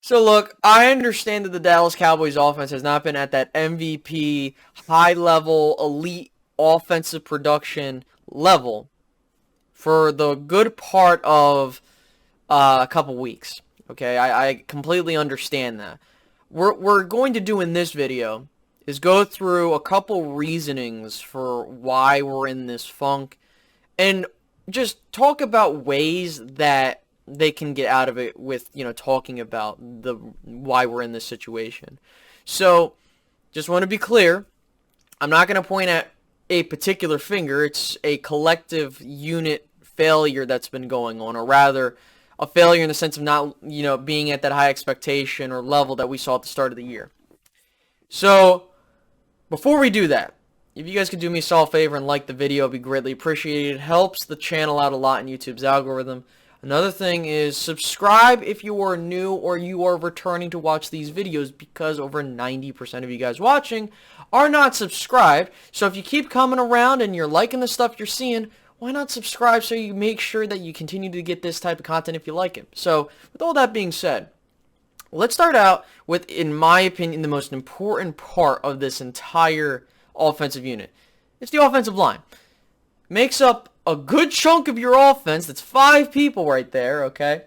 So look, I understand that the Dallas Cowboys offense has not been at that MVP, high-level, elite offensive production level for the good part of a couple weeks. Okay, I completely understand that. We're going to do in this video is go through a couple reasonings for why we're in this funk and just talk about ways that they can get out of it with, talking about the why we're in this situation. So, just want to be clear, I'm not going to point at a particular finger. It's a collective unit failure that's been going on, or rather, a failure in the sense of not, being at that high expectation or level that we saw at the start of the year. So, before we do that, if you guys could do me a solid favor and like the video, it'd be greatly appreciated. It helps the channel out a lot in YouTube's algorithm. Another thing is subscribe if you are new or you are returning to watch these videos, because over 90% of you guys watching are not subscribed. So if you keep coming around and you're liking the stuff you're seeing, why not subscribe so you make sure that you continue to get this type of content if you like it. So with all that being said, let's start out with, in my opinion, the most important part of this entire offensive unit. It's the offensive line. Makes up a good chunk of your offense. That's 5 people right there, okay?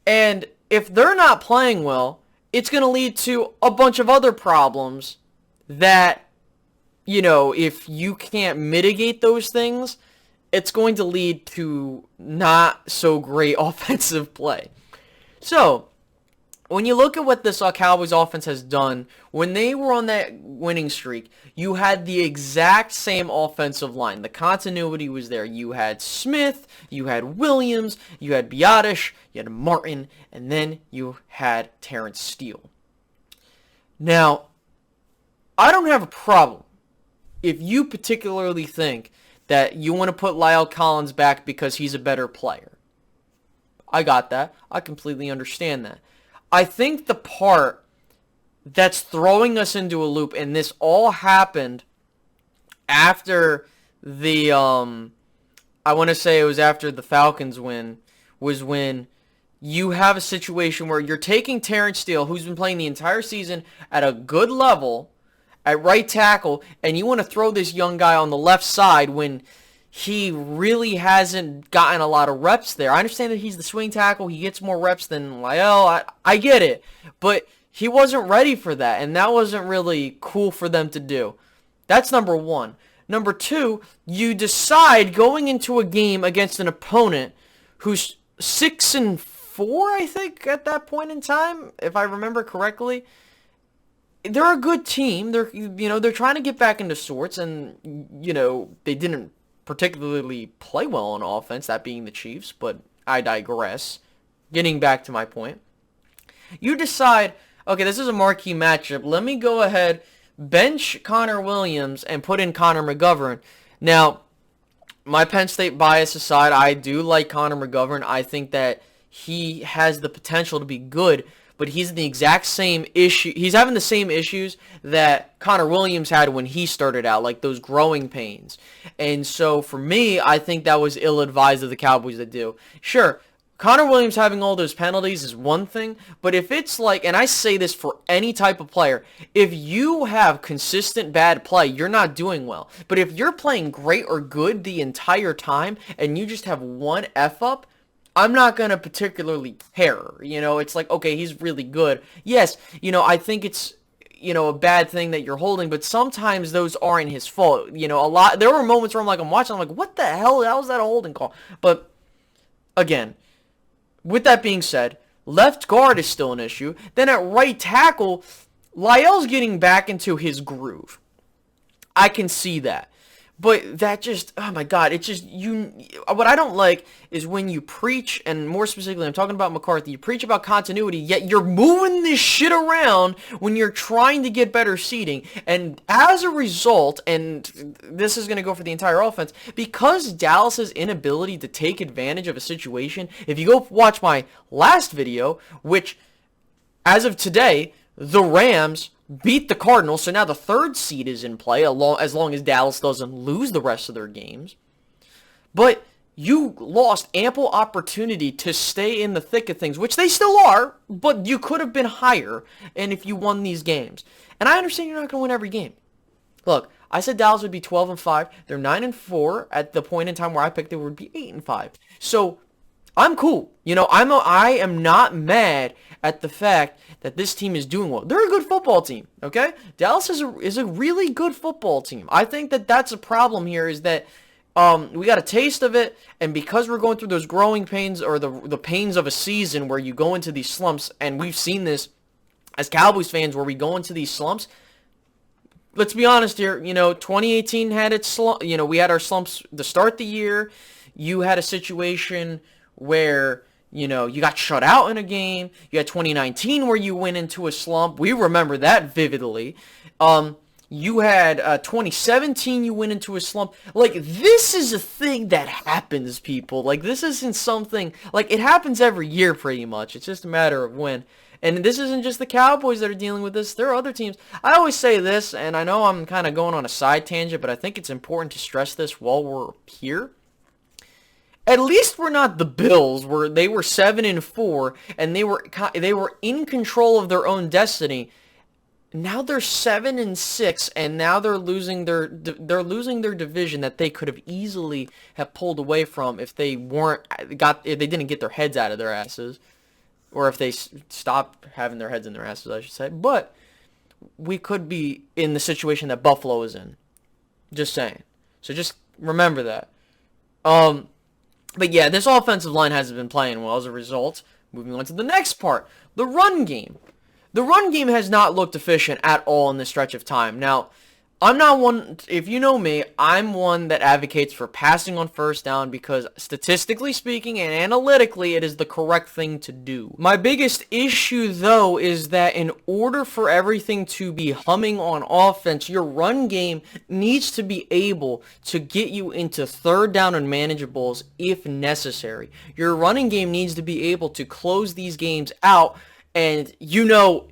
And if they're not playing well, it's going to lead to a bunch of other problems that, if you can't mitigate those things, it's going to lead to not so great offensive play. So, when you look at what this Cowboys offense has done, when they were on that winning streak, you had the exact same offensive line. The continuity was there. You had Smith, you had Williams, you had Biotish, you had Martin, and then you had Terrence Steele. Now, I don't have a problem if you particularly think that you want to put La'el Collins back because he's a better player. I got that. I completely understand that. I think the part that's throwing us into a loop, and this all happened after the, I want to say it was after the Falcons win, was when you have a situation where you're taking Terrence Steele, who's been playing the entire season at a good level, at right tackle, and you want to throw this young guy on the left side when he really hasn't gotten a lot of reps there. I understand that he's the swing tackle. He gets more reps than La'el. I get it. But he wasn't ready for that, and that wasn't really cool for them to do. That's number one. Number two, you decide going into a game against an opponent who's 6-4, I think, at that point in time, if I remember correctly. They're a good team. They're trying to get back into sorts, and they didn't particularly play well on offense, that being the Chiefs, but I digress. Getting back to my point. You decide, okay, this is a marquee matchup. Let me go ahead, bench Connor Williams, and put in Connor McGovern. Now, my Penn State bias aside, I do like Connor McGovern. I think that he has the potential to be good, but he's in the exact same issue. He's having the same issues that Connor Williams had when he started out, like those growing pains. And so for me, I think that was ill-advised of the Cowboys to do. Sure, Connor Williams having all those penalties is one thing, but if it's like, and I say this for any type of player, if you have consistent bad play, you're not doing well. But if you're playing great or good the entire time and you just have one F-up, I'm not going to particularly care. It's like, okay, he's really good. Yes, I think it's, a bad thing that you're holding, but sometimes those aren't his fault. There were moments where I'm watching, I'm like, what the hell? How was that a holding call? But, again, with that being said, left guard is still an issue. Then at right tackle, La'el's getting back into his groove. I can see that. But that just, oh my God, it's just, what I don't like is when you preach, and more specifically, I'm talking about McCarthy, you preach about continuity, yet you're moving this shit around when you're trying to get better seating. And as a result, and this is going to go for the entire offense, because Dallas's inability to take advantage of a situation, if you go watch my last video, which, as of today, the Rams beat the Cardinals, so now the 3rd seed is in play, as long as Dallas doesn't lose the rest of their games. But you lost ample opportunity to stay in the thick of things, which they still are, but you could have been higher and if you won these games. And I understand you're not going to win every game. Look, I said Dallas would be 12-5. They're 9-4 at the point in time where I picked they would be 8-5. So I'm cool. I am not mad at the fact that this team is doing well. They're a good football team, okay? Dallas is a really good football team. I think that that's a problem here is that we got a taste of it, and because we're going through those growing pains or the pains of a season where you go into these slumps, and we've seen this as Cowboys fans where we go into these slumps. Let's be honest here, 2018 had its slump, we had our slumps to start the year. You had a situation where, you got shut out in a game. You had 2019 where you went into a slump. We remember that vividly. You had 2017, you went into a slump. Like, this is a thing that happens, people. Like, this isn't something, like, it happens every year pretty much. It's just a matter of when. And this isn't just the Cowboys that are dealing with this. There are other teams. I always say this, and I know I'm kind of going on a side tangent, but I think it's important to stress this while we're here. At least we're not the Bills, where they were 7-4, and they were in control of their own destiny. Now they're 7-6, and now they're losing their division that they could have easily have pulled away from if they didn't get their heads out of their asses. Or if they stop having their heads in their asses, I should say. But we could be in the situation that Buffalo is in. Just saying. So just remember that. But yeah, this offensive line hasn't been playing well as a result. Moving on to the next part. The run game. The run game has not looked efficient at all in this stretch of time. Now, I'm not one, if you know me, I'm one that advocates for passing on first down because statistically speaking and analytically, it is the correct thing to do. My biggest issue, though, is that in order for everything to be humming on offense, your run game needs to be able to get you into third down and manageables if necessary. Your running game needs to be able to close these games out and,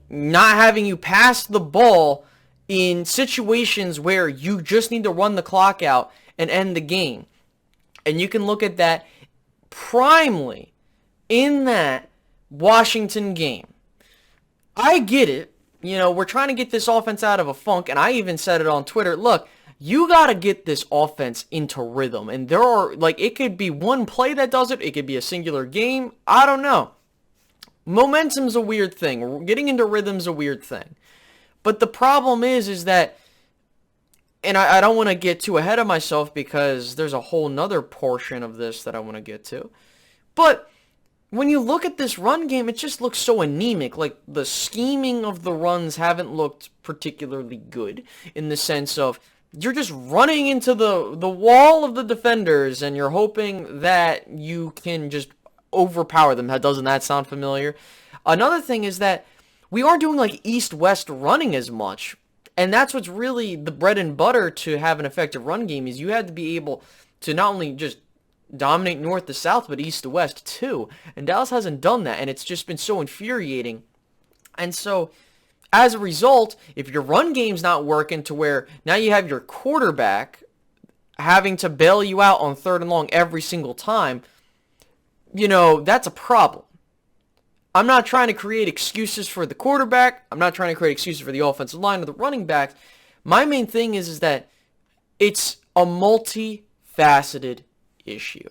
not having you pass the ball in situations where you just need to run the clock out and end the game. And you can look at that primely in that Washington game. I get it. We're trying to get this offense out of a funk, and I even said it on Twitter. Look, you got to get this offense into rhythm. And there are, it could be one play that does it. It could be a singular game. I don't know. Momentum's a weird thing. Getting into rhythm's a weird thing. But the problem is that, and I don't want to get too ahead of myself because there's a whole nother portion of this that I want to get to. But when you look at this run game, it just looks so anemic. Like, the scheming of the runs haven't looked particularly good in the sense of you're just running into the wall of the defenders and you're hoping that you can just overpower them. Doesn't that sound familiar? Another thing is that we aren't doing east-west running as much. And that's what's really the bread and butter to have an effective run game is you had to be able to not only just dominate north to south, but east to west too. And Dallas hasn't done that, and it's just been so infuriating. And so, as a result, if your run game's not working to where now you have your quarterback having to bail you out on third and long every single time, that's a problem. I'm not trying to create excuses for the quarterback. I'm not trying to create excuses for the offensive line or the running backs. My main thing is that it's a multifaceted issue.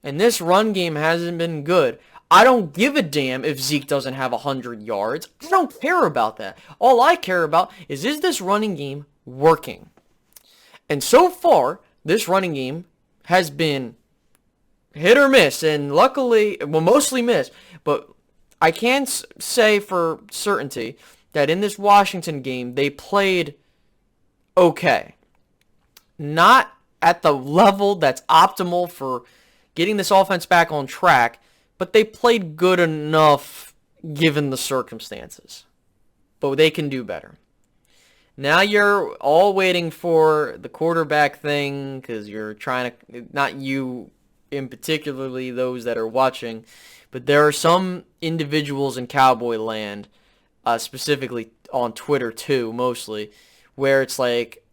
And this run game hasn't been good. I don't give a damn if Zeke doesn't have 100 yards. I don't care about that. All I care about is this running game working? And so far, this running game has been hit or miss, and luckily, mostly miss. But I can say for certainty that in this Washington game, they played okay. Not at the level that's optimal for getting this offense back on track, but they played good enough given the circumstances. But they can do better. Now you're all waiting for the quarterback thing because you're trying to, not you in particularly, those that are watching, but there are some individuals in Cowboy land, specifically on Twitter too, mostly, where it's like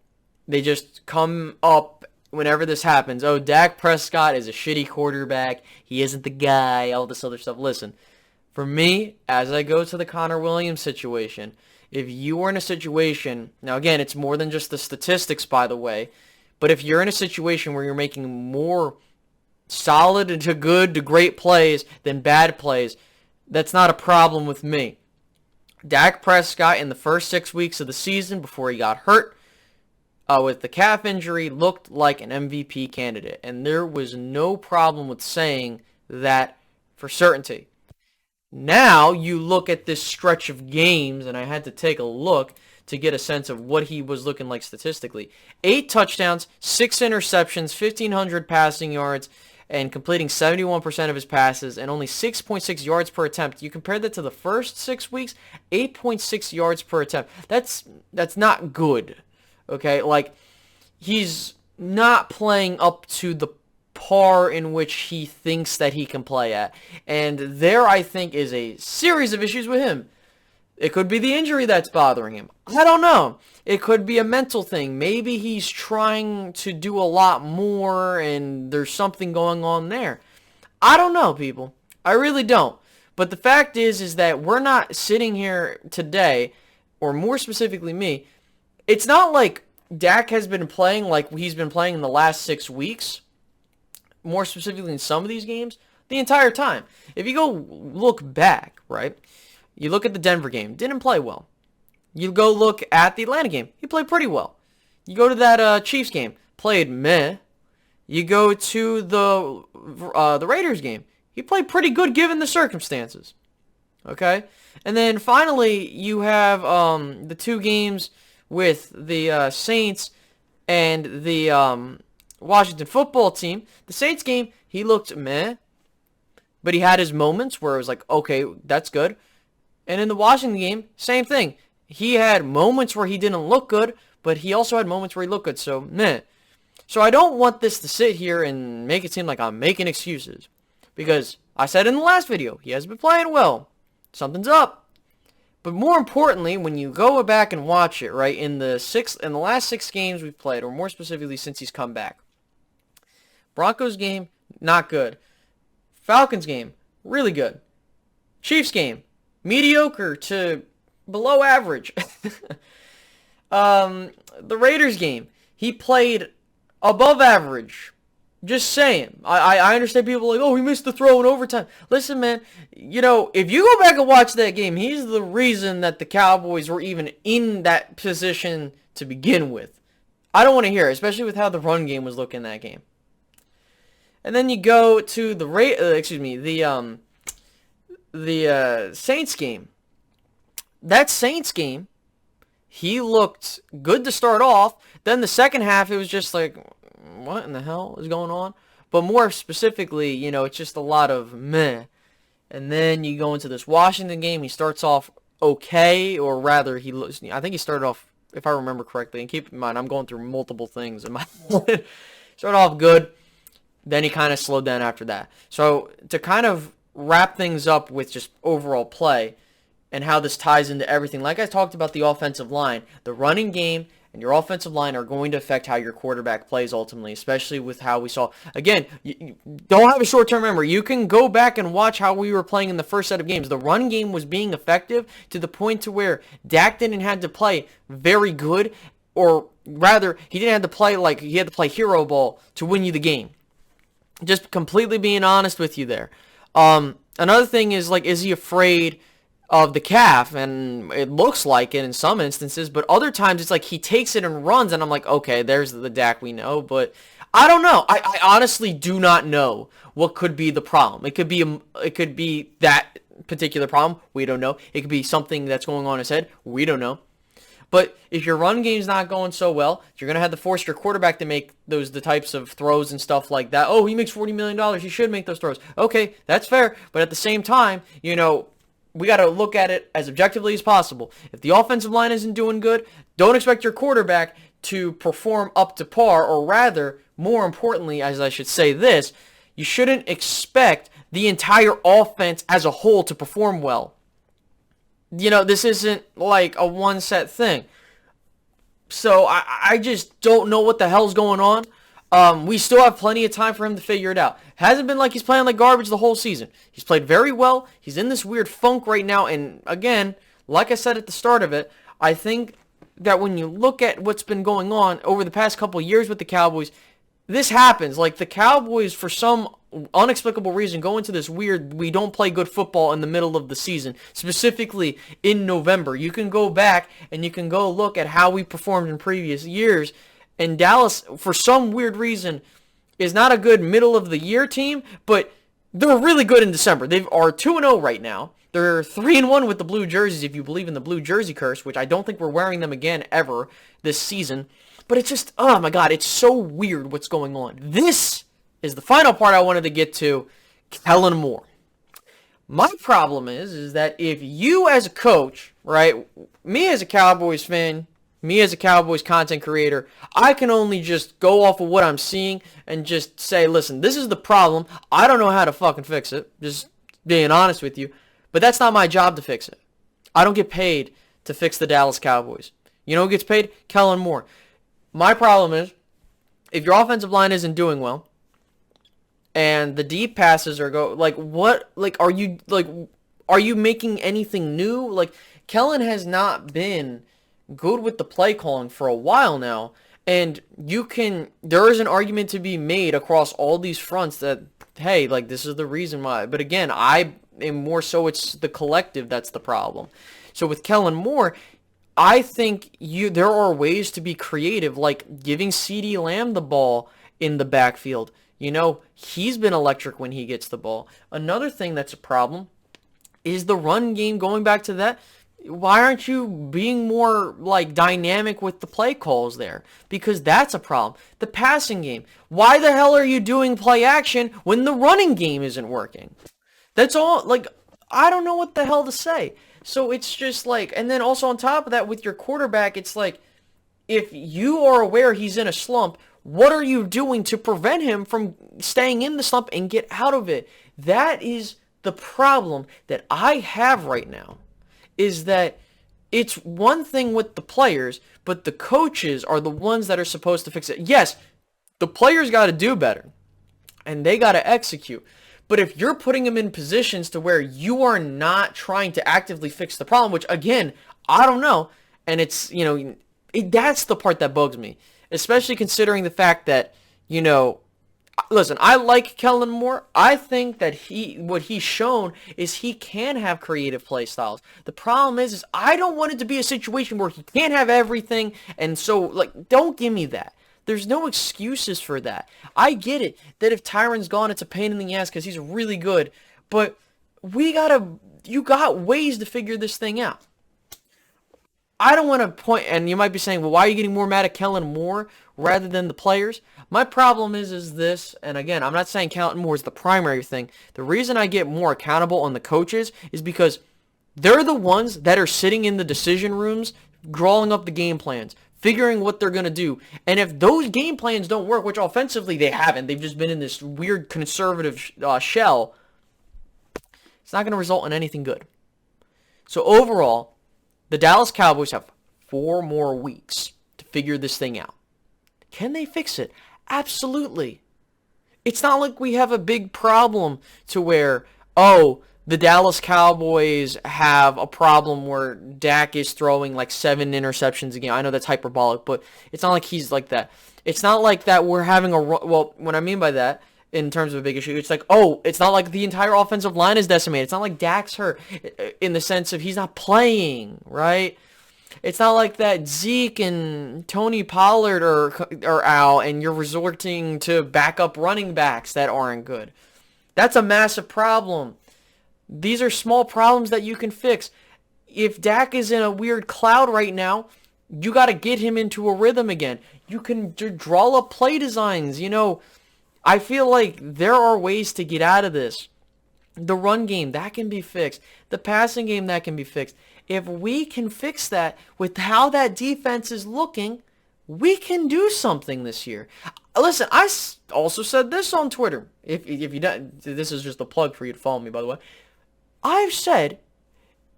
they just come up whenever this happens, oh, Dak Prescott is a shitty quarterback. He isn't the guy, all this other stuff. Listen, for me, as I go to the Connor Williams situation, if you are in a situation, now again, it's more than just the statistics, by the way, but if you're in a situation where you're making more solid to good to great plays than bad plays, that's not a problem with me. Dak Prescott in the first 6 weeks of the season before he got hurt with the calf injury looked like an MVP candidate, and there was no problem with saying that for certainty. Now you look at this stretch of games, and I had to take a look to get a sense of what he was looking like statistically. 8 touchdowns, 6 interceptions, 1,500 passing yards, and completing 71% of his passes, and only 6.6 yards per attempt. You compare that to the first 6 weeks, 8.6 yards per attempt. That's not good, okay? Like, he's not playing up to the par in which he thinks that he can play at. And there, I think, is a series of issues with him. It could be the injury that's bothering him. I don't know. It could be a mental thing. Maybe he's trying to do a lot more and there's something going on there. I don't know, people. I really don't. But the fact is that we're not sitting here today, or more specifically me, it's not like Dak has been playing like he's been playing in the last 6 weeks, more specifically in some of these games, the entire time. If you go look back, right? You look at the Denver game, didn't play well. You go look at the Atlanta game, he played pretty well. You go to that Chiefs game, played meh. You go to the Raiders game, he played pretty good given the circumstances. Okay? And then finally, you have the 2 games with the Saints and the Washington football team. The Saints game, he looked meh, but he had his moments where it was like, okay, that's good. And in the Washington game, same thing. He had moments where he didn't look good, but he also had moments where he looked good, so meh. So I don't want this to sit here and make it seem like I'm making excuses. Because I said in the last video, he has been playing well. Something's up. But more importantly, when you go back and watch it, right, in the last 6 games we've played, or more specifically since he's come back. Broncos game, not good. Falcons game, really good. Chiefs game, mediocre to below average. The Raiders game, he played above average. Just saying. I understand people are like, oh, he missed the throw in overtime. Listen, man, you know, if you go back and watch that game, he's the reason that the Cowboys were even in that position to begin with. I don't want to hear it, especially with how the run game was looking that game. And then you go to the Saints game. That Saints game, he looked good to start off. Then the second half, it was just like, what in the hell is going on? But more specifically, you know, it's just a lot of meh. And then you go into this Washington game. He starts off okay, or rather, I think he started off, if I remember correctly. And keep in mind, I'm going through multiple things in my head. Started off good. Then he kind of slowed down after that. So to kind of wrap things up with just overall play and how this ties into everything, like I talked about the offensive line, the running game and your offensive line are going to affect how your quarterback plays ultimately, especially with how we saw. Again, you don't have a short-term memory. You can go back and watch how we were playing in the first set of games. The run game was being effective to the point to where Dak didn't have to play very good, or rather, he didn't have to play like he had to play hero ball to win you the game. Just completely being honest with you there. Another thing is, like, is he afraid of the calf? And it looks like it in some instances, but other times it's like he takes it and runs, and I'm like, okay, there's the Dak we know, but I don't know. I honestly do not know what could be the problem. It could be that particular problem. We don't know. It could be something that's going on in his head. We don't know. But if your run game's not going so well, you're going to have to force your quarterback to make the types of throws and stuff like that. Oh, he makes $40 million. He should make those throws. Okay, that's fair. But at the same time, you know, we got to look at it as objectively as possible. If the offensive line isn't doing good, don't expect your quarterback to perform up to par, or rather, more importantly, as I should say this, you shouldn't expect the entire offense as a whole to perform well. You know, this isn't like a one-set thing. So I just don't know what the hell's going on. We still have plenty of time for him to figure it out. Hasn't been like he's playing like garbage the whole season. He's played very well. He's in this weird funk right now. And again, like I said at the start of it, I think that when you look at what's been going on over the past couple of years with the Cowboys, this happens. Like the Cowboys, for some unexplicable reason, go into this weird, we don't play good football in the middle of the season, specifically in November. You can go back and you can go look at how we performed in previous years. And Dallas, for some weird reason, is not a good middle-of-the-year team, but they're really good in December. They are 2-0 right now. They're 3-1 with the blue jerseys, if you believe in the blue jersey curse, which I don't think we're wearing them again ever this season. But it's just, oh my God, it's so weird what's going on. This is the final part I wanted to get to, Kellen Moore. My problem is that if you as a coach, right, me as a Cowboys fan, me as a Cowboys content creator, I can only just go off of what I'm seeing and just say, listen, this is the problem. I don't know how to fucking fix it. Just being honest with you. But that's not my job to fix it. I don't get paid to fix the Dallas Cowboys. You know who gets paid? Kellen Moore. My problem is, if your offensive line isn't doing well, and the deep passes are are you making anything new? Like, Kellen has not been good with the play calling for a while now, and there is an argument to be made across all these fronts that, hey, like, this is the reason why. But again, I am more so it's the collective that's the problem. So with Kellen Moore, I think there are ways to be creative, like giving CeeDee Lamb the ball in the backfield. You know, he's been electric when he gets the ball. Another thing that's a problem is the run game. Going back to that, why aren't you being more, like, dynamic with the play calls there? Because that's a problem. The passing game. Why the hell are you doing play action when the running game isn't working? That's all, like, I don't know what the hell to say. So it's just like, and then also on top of that, with your quarterback, it's like, if you are aware he's in a slump, what are you doing to prevent him from staying in the slump and get out of it? That is the problem that I have right now. Is that it's one thing with the players, but the coaches are the ones that are supposed to fix it. Yes, the players got to do better, and they got to execute. But if you're putting them in positions to where you are not trying to actively fix the problem, which, again, I don't know, and it's, you know, that's the part that bugs me, especially considering the fact that, you know, listen, I like Kellen Moore. I think that what he's shown is he can have creative play styles. The problem is I don't want it to be a situation where he can't have everything, and so, like, don't give me that. There's no excuses for that. I get it that if Tyron's gone, it's a pain in the ass because he's really good, but you got ways to figure this thing out. I don't want to point, and you might be saying, well, why are you getting more mad at Kellen Moore rather than the players? My problem is this, and again, I'm not saying Kellen Moore is the primary thing. The reason I get more accountable on the coaches is because they're the ones that are sitting in the decision rooms, drawing up the game plans, figuring what they're going to do. And if those game plans don't work, which offensively they haven't, they've just been in this weird conservative shell, it's not going to result in anything good. So overall, the Dallas Cowboys have 4 more weeks to figure this thing out. Can they fix it? Absolutely. It's not like we have a big problem to where, the Dallas Cowboys have a problem where Dak is throwing like 7 interceptions a game. I know that's hyperbolic, but it's not like he's like that. It's not like that we're having what I mean by that, in terms of a big issue, it's like, it's not like the entire offensive line is decimated. It's not like Dak's hurt in the sense of he's not playing, right? It's not like that Zeke and Tony Pollard are out and you're resorting to backup running backs that aren't good. That's a massive problem. These are small problems that you can fix. If Dak is in a weird cloud right now, you got to get him into a rhythm again. You can draw up play designs, you know. I feel like there are ways to get out of this. The run game, that can be fixed. The passing game, that can be fixed. If we can fix that with how that defense is looking, we can do something this year. Listen, I also said this on Twitter. If you don't, this is just a plug for you to follow me, by the way. I've said,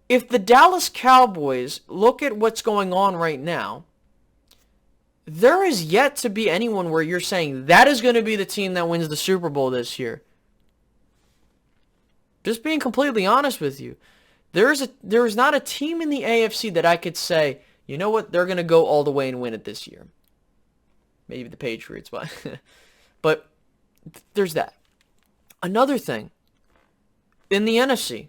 if the Dallas Cowboys look at what's going on right now, there is yet to be anyone where you're saying that is going to be the team that wins the Super Bowl this year. Just being completely honest with you. There is not a team in the AFC that I could say, you know what, they're going to go all the way and win it this year. Maybe the Patriots, but there's that. Another thing, in the NFC,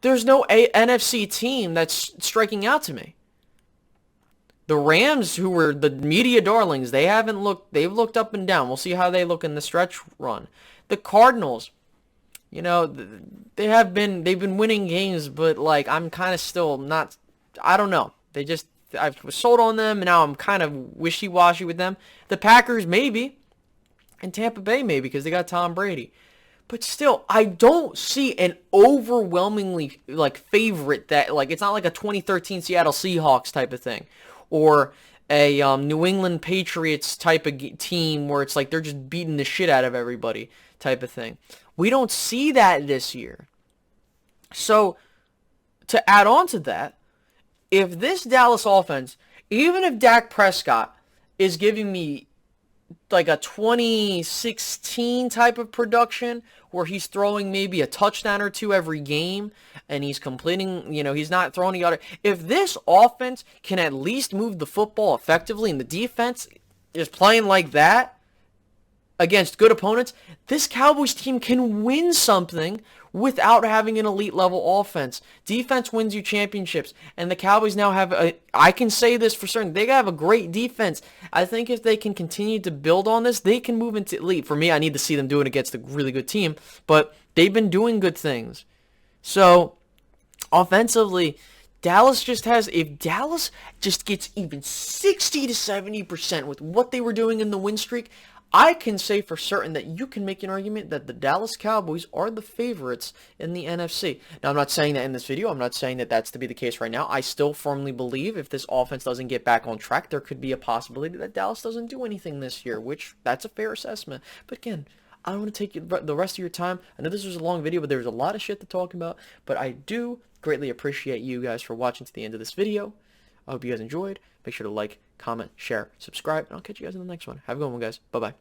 there's no NFC team that's striking out to me. The Rams, who were the media darlings, they've looked up and down. We'll see how they look in the stretch run. The Cardinals, they've been winning games, but like I'm kind of still not, I don't know. I was sold on them, and now I'm kind of wishy-washy with them. The Packers, maybe, and Tampa Bay, maybe, because they got Tom Brady. But still, I don't see an overwhelmingly favorite that it's not like a 2013 Seattle Seahawks type of thing, or a New England Patriots type of team where it's like they're just beating the shit out of everybody type of thing. We don't see that this year. So to add on to that, if this Dallas offense, even if Dak Prescott is giving me like a 2016 type of production where he's throwing maybe a touchdown or two every game and he's completing, he's not throwing the other. If this offense can at least move the football effectively and the defense is playing like that against good opponents, this Cowboys team can win something without having an elite level offense. Defense wins you championships, and the Cowboys now have I can say this for certain, they have a great defense. I think if they can continue to build on this, they can move into elite. For me, I need to see them do it against a really good team, but they've been doing good things. So, offensively, if Dallas just gets even 60 to 70% with what they were doing in the win streak, I can say for certain that you can make an argument that the Dallas Cowboys are the favorites in the NFC. Now, I'm not saying that in this video. I'm not saying that that's to be the case right now. I still firmly believe if this offense doesn't get back on track, there could be a possibility that Dallas doesn't do anything this year, which that's a fair assessment. But again, I don't want to take the rest of your time. I know this was a long video, but there's a lot of shit to talk about. But I do greatly appreciate you guys for watching to the end of this video. I hope you guys enjoyed. Make sure to like, comment, share, subscribe, and I'll catch you guys in the next one. Have a good one, guys. Bye-bye.